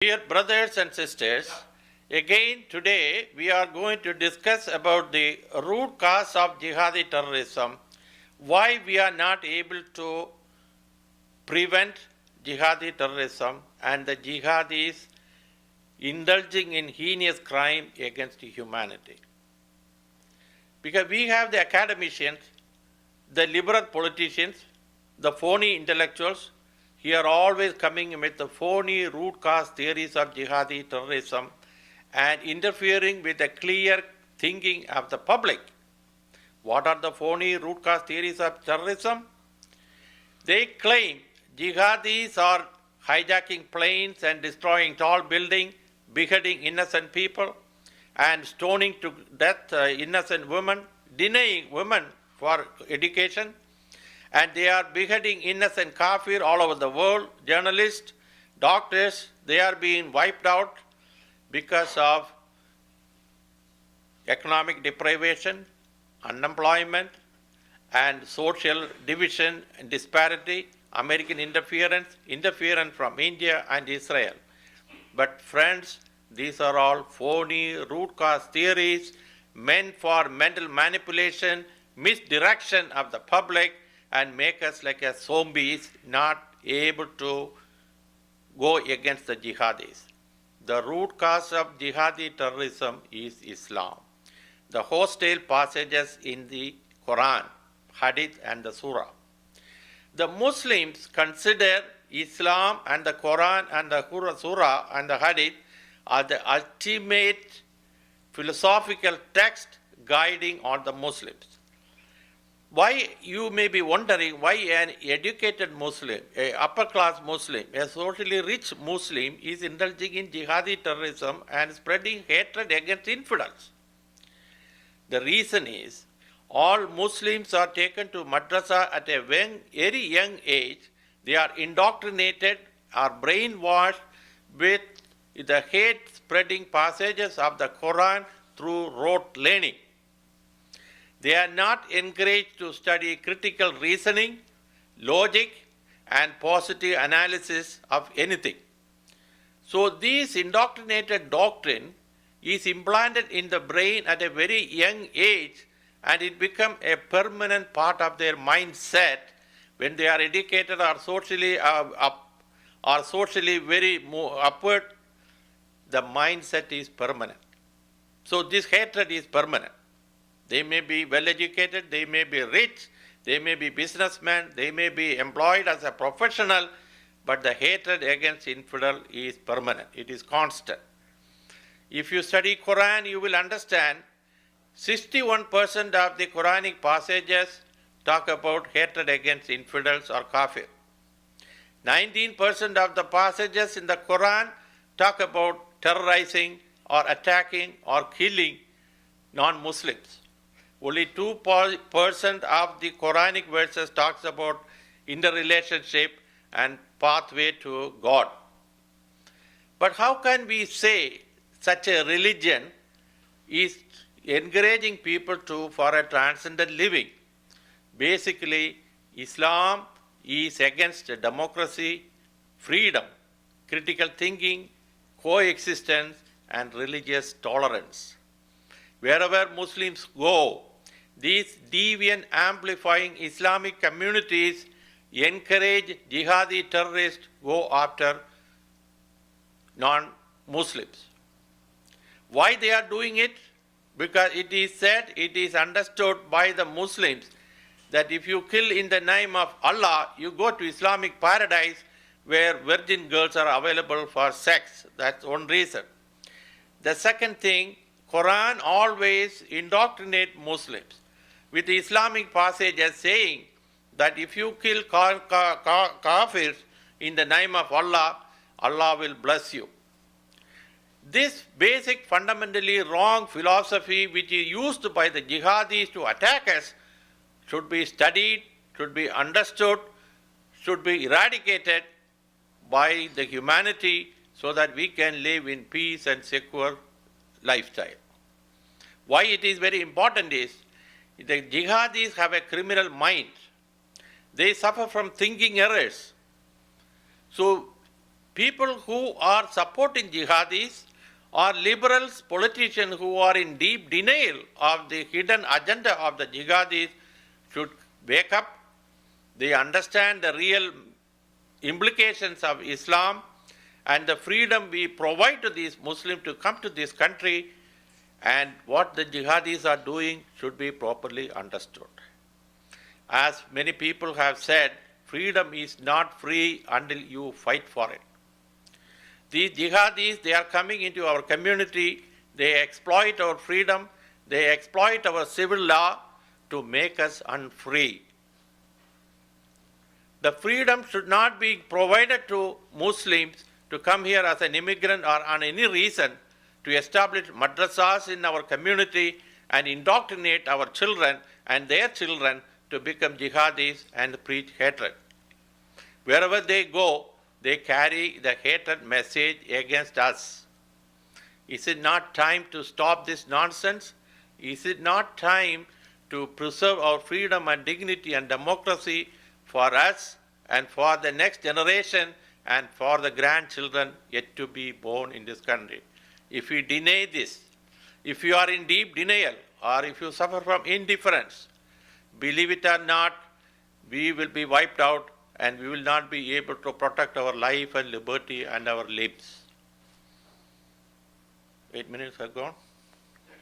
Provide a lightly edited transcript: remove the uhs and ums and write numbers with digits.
Dear brothers and sisters, again today we are going to discuss about the root cause of jihadi terrorism, why we are not able to prevent jihadi terrorism and the jihadis indulging in heinous crime against humanity. Because we have the academicians, the liberal politicians, the phony intellectuals, he are always coming with the phony root cause theories of jihadi terrorism and interfering with the clear thinking of the public. What are the phony root cause theories of terrorism? They claim jihadis are hijacking planes and destroying tall buildings, beheading innocent people, and stoning to death innocent women, denying women for education, and they are beheading innocent kafir all over the world, journalists, doctors, they are being wiped out because of economic deprivation, unemployment, and social division and disparity, American interference from India and Israel. But friends, these are all phony root cause theories meant for mental manipulation, misdirection of the public, and make us like a zombies, not able to go against the jihadis. The root cause of jihadi terrorism is Islam. The hostile passages in the Quran, Hadith, and the Surah. The Muslims consider Islam and the Quran and the Surah and the Hadith are the ultimate philosophical text guiding on the Muslims. Why, you may be wondering, why an educated Muslim, a upper class Muslim, a socially rich Muslim is indulging in jihadi terrorism and spreading hatred against infidels. The reason is, all Muslims are taken to madrasa at a very young age. They are indoctrinated or brainwashed with the hate-spreading passages of the Quran through rote learning. They are not encouraged to study critical reasoning, logic, and positive analysis of anything. So this indoctrinated doctrine is implanted in the brain at a very young age, and it becomes a permanent part of their mindset when they are educated or socially very upward. The mindset is permanent. So this hatred is permanent. They may be well educated, they may be rich, they may be businessmen, they may be employed as a professional, but the hatred against infidel is permanent. It is constant. If you study Quran, you will understand 61% of the Quranic passages talk about hatred against infidels or kafir. 19% of the passages in the Quran talk about terrorizing or attacking or killing non-Muslims. Only 2% of the Quranic verses talks about interrelationship and pathway to God. But how can we say such a religion is encouraging people for a transcendent living? Basically, Islam is against democracy, freedom, critical thinking, coexistence, and religious tolerance. Wherever Muslims go, these deviant amplifying Islamic communities encourage jihadi terrorists go after non-Muslims. Why they are doing it? Because it is said, it is understood by the Muslims that if you kill in the name of Allah, you go to Islamic paradise where virgin girls are available for sex. That's one reason. The second thing, Quran always indoctrinate Muslims with Islamic passages saying that if you kill kafirs in the name of Allah, Allah will bless you. This basic fundamentally wrong philosophy which is used by the jihadis to attack us should be studied, should be understood, should be eradicated by the humanity so that we can live in peace and secure lifestyle. Why it is very important is the jihadis have a criminal mind. They suffer from thinking errors. So people who are supporting jihadis or liberals, politicians who are in deep denial of the hidden agenda of the jihadis should wake up. They understand the real implications of Islam and the freedom we provide to these Muslims to come to this country, and what the jihadis are doing should be properly understood. As many people have said, freedom is not free until you fight for it. These jihadis, they are coming into our community, they exploit our freedom, they exploit our civil law to make us unfree. The freedom should not be provided to Muslims to come here as an immigrant or on any reason to establish madrasas in our community and indoctrinate our children and their children to become jihadis and preach hatred. Wherever they go, they carry the hatred message against us. Is it not time to stop this nonsense? Is it not time to preserve our freedom and dignity and democracy for us and for the next generation and for the grandchildren yet to be born in this country? If we deny this, if you are in deep denial, or if you suffer from indifference, believe it or not, we will be wiped out and we will not be able to protect our life and liberty and our lives. 8 minutes have gone.